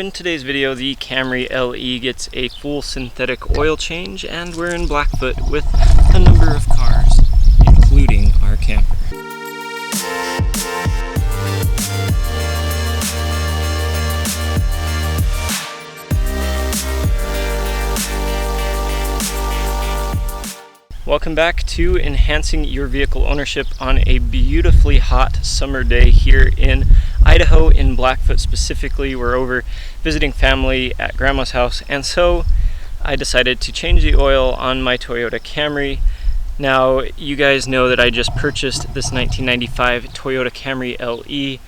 In today's video, the Camry LE gets a full synthetic oil change, and we're in Blackfoot with a number of cars, including our camper. Welcome back to enhancing your vehicle ownership on a beautifully hot summer day here in Idaho, in Blackfoot specifically. We're over visiting family at grandma's house, and so I decided to change the oil on my Toyota Camry. Now, you guys know that I just purchased this 1995 Toyota Camry LE.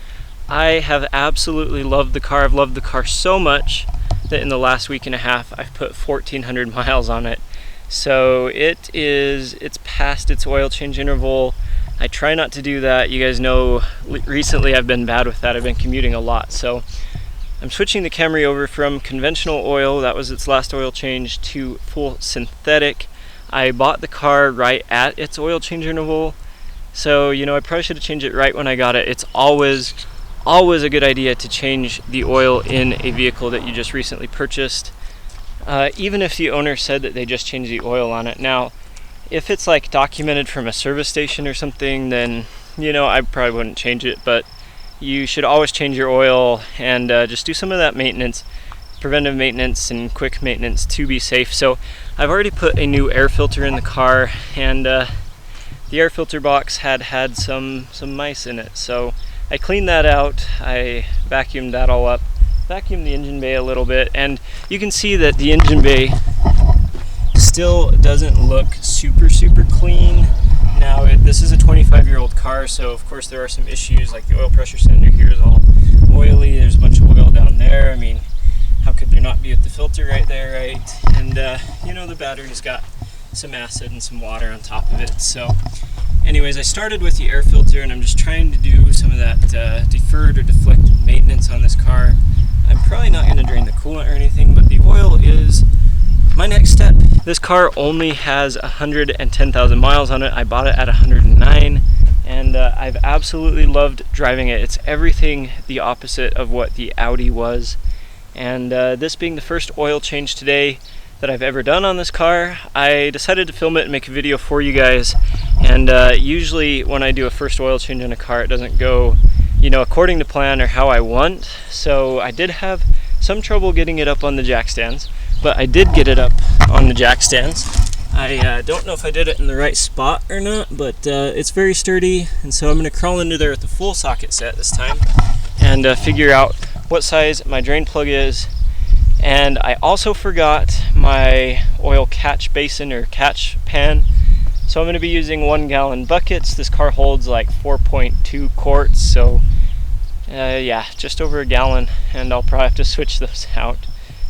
I have absolutely loved the car. I've loved the car so much that in the last week and a half I've put 1,400 miles on it. So it's past its oil change interval. I try not to do that. You guys know recently I've been bad with that. I've been commuting a lot. So I'm switching the Camry over from conventional oil, that was its last oil change, to full synthetic. I bought the car right at its oil change interval. So, you know, I probably should have changed it right when I got it. It's always a good idea to change the oil in a vehicle that you just recently purchased. Even if the owner said that they just changed the oil on it. Now, if it's like documented from a service station or something, then, you know, I probably wouldn't change it, but you should always change your oil and just do some of that maintenance, preventive maintenance and quick maintenance to be safe. So I've already put a new air filter in the car, and the air filter box had some mice in it. So I cleaned that out, I vacuumed that all up, vacuumed the engine bay a little bit, and you can see that the engine bay still doesn't look super clean. Now, this is a 25-year-old car, so of course there are some issues, like the oil pressure cylinder here is all oily, there's a bunch of oil down there. I mean, how could there not be with the filter right there, right? And you know, the battery's got some acid and some water on top of it. So anyways, I started with the air filter, and I'm just trying to do some of that deferred or deflected maintenance on this car. I'm probably not going to drain the coolant or anything, but the oil is my next step. This car only has 110,000 miles on it. I bought it at 109, and I've absolutely loved driving it. It's everything the opposite of what the Audi was. And this being the first oil change today that I've ever done on this car, I decided to film it and make a video for you guys. And usually when I do a first oil change on a car, it doesn't go, you know, according to plan or how I want. So I did have some trouble getting it up on the jack stands, but I did get it up on the jack stands. I don't know if I did it in the right spot or not, but it's very sturdy, and so I'm going to crawl into there with the full socket set this time and figure out what size my drain plug is. And I also forgot my oil catch basin or catch pan, so I'm going to be using 1-gallon buckets. This car holds like 4.2 quarts, so yeah, just over a gallon, and I'll probably have to switch those out,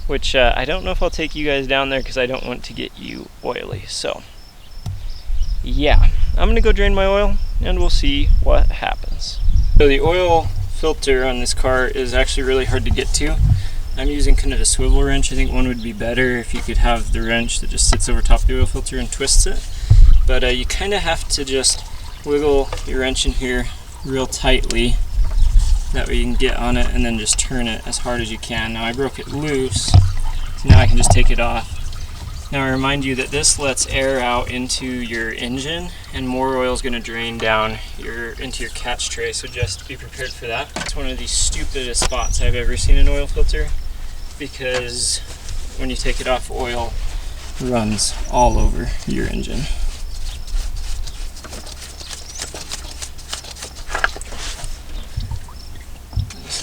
which I don't know if I'll take you guys down there because I don't want to get you oily. So yeah, I'm gonna go drain my oil and we'll see what happens. So the oil filter on this car is actually really hard to get to. I'm using kind of a swivel wrench. I think one would be better if you could have the wrench that just sits over top of the oil filter and twists it, but you kind of have to just wiggle your wrench in here real tightly. That way you can get on it and then just turn it as hard as you can. Now I broke it loose, so now I can just take it off. Now I remind you that this lets air out into your engine, and more oil is going to drain down into your catch tray, so just be prepared for that. It's one of the stupidest spots I've ever seen an oil filter, because when you take it off, oil runs all over your engine.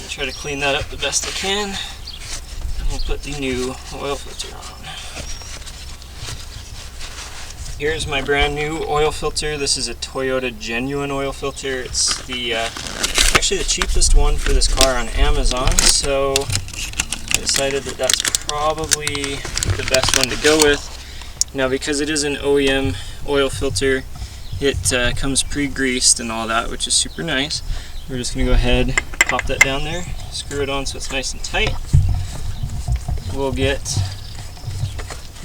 Try to clean that up the best I can, and we'll put the new oil filter on. Here's my brand new oil filter. This is a Toyota genuine oil filter. It's the actually the cheapest one for this car on Amazon, so I decided that that's probably the best one to go with. Now, because it is an OEM oil filter, it comes pre-greased and all that, which is super nice. We're just going to go ahead, pop that down there, screw it on so it's nice and tight. We'll get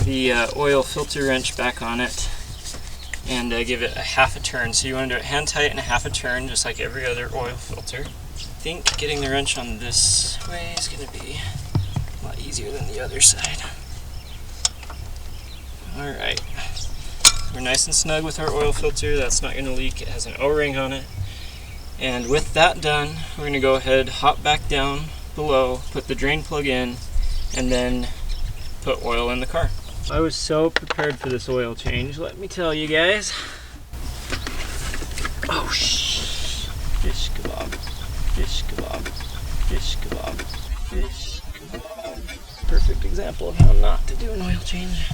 the oil filter wrench back on it and give it a half a turn. So you want to do it hand tight and a half a turn, just like every other oil filter. I think getting the wrench on this way is going to be easier than the other side. Alright, we're nice and snug with our oil filter. That's not going to leak. It has an O-ring on it. And with that done, we're going to go ahead, hop back down below, put the drain plug in, and then put oil in the car. I was so prepared for this oil change, let me tell you guys. Oh, fish kebab, fish kebab, fish kebab, fish kebab. Perfect example of how not to do an oil change.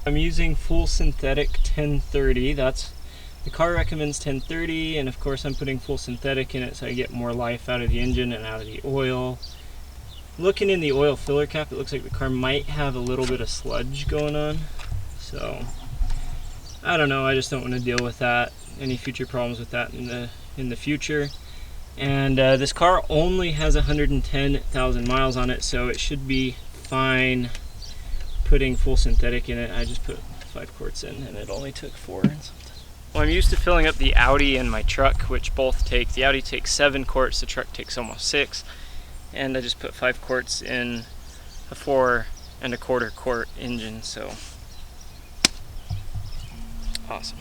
I'm using full synthetic 1030. The car recommends 1030, and of course I'm putting full synthetic in it so I get more life out of the engine and out of the oil. Looking in the oil filler cap, it looks like the car might have a little bit of sludge going on. So I don't know, I just don't want to deal with that. Any future problems with that in the future. And this car only has 110,000 miles on it, so it should be fine putting full synthetic in it. I just put 5 quarts in and it only took 4 and something. Well, I'm used to filling up the Audi and my truck, which both take, the Audi takes 7 quarts, the truck takes almost 6. And I just put 5 quarts in a 4 1/4 quart engine, so awesome.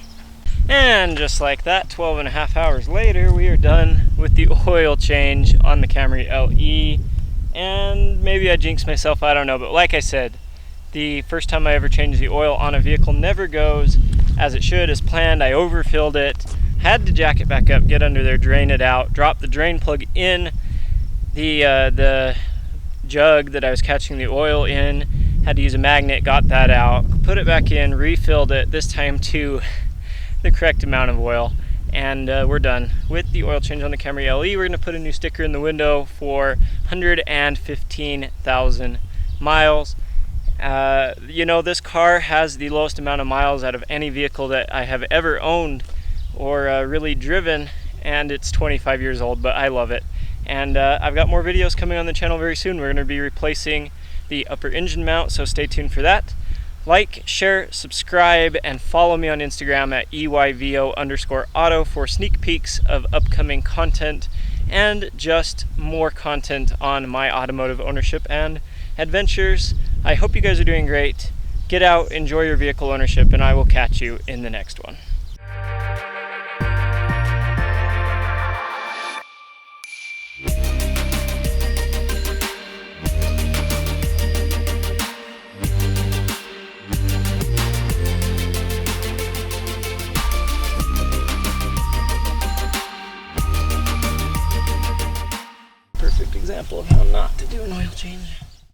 And just like that, 12.5 hours later, we are done with the oil change on the Camry LE. And maybe I jinxed myself, I don't know, but like I said, the first time I ever changed the oil on a vehicle never goes as it should, as planned. I overfilled it, had to jack it back up, get under there, drain it out, drop the drain plug in the jug that I was catching the oil in, had to use a magnet, got that out, put it back in, refilled it, this time to the correct amount of oil, and we're done with the oil change on the Camry LE. We're going to put a new sticker in the window for 115,000 miles. You know, this car has the lowest amount of miles out of any vehicle that I have ever owned or really driven, and it's 25 years old, but I love it. And I've got more videos coming on the channel very soon. We're going to be replacing the upper engine mount, so stay tuned for that. Like, share, subscribe, and follow me on Instagram at EYVO_auto for sneak peeks of upcoming content and just more content on my automotive ownership and adventures. I hope you guys are doing great. Get out, enjoy your vehicle ownership, and I will catch you in the next one. Perfect example of how not to do an oil